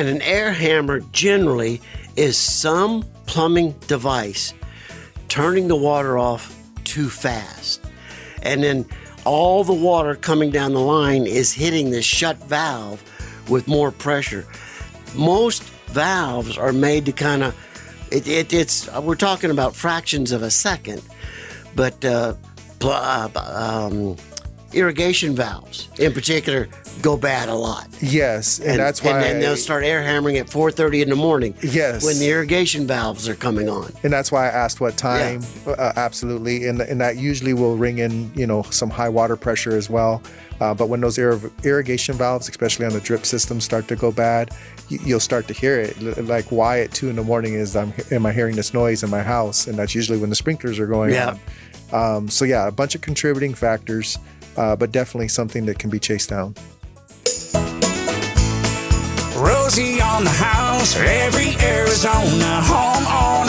And an air hammer generally is some plumbing device turning the water off too fast. And then all the water coming down the line is hitting the shut valve with more pressure. Most valves are made to kind of, we're talking about fractions of a second, but irrigation valves in particular go bad a lot. Yes, and that's why. And then they'll start air hammering at 4:30 in the morning. Yes, when the irrigation valves are coming on. And that's why I asked what time. Yeah. Absolutely, and that usually will ring in, some high water pressure as well. But when those irrigation valves, especially on the drip system, start to go bad, you'll start to hear it. Like, why at 2 in the morning am I hearing this noise in my house? And that's usually when the sprinklers are going on. So yeah, a bunch of contributing factors, but definitely something that can be chased down. Rosie on the house, every Arizona homeowner.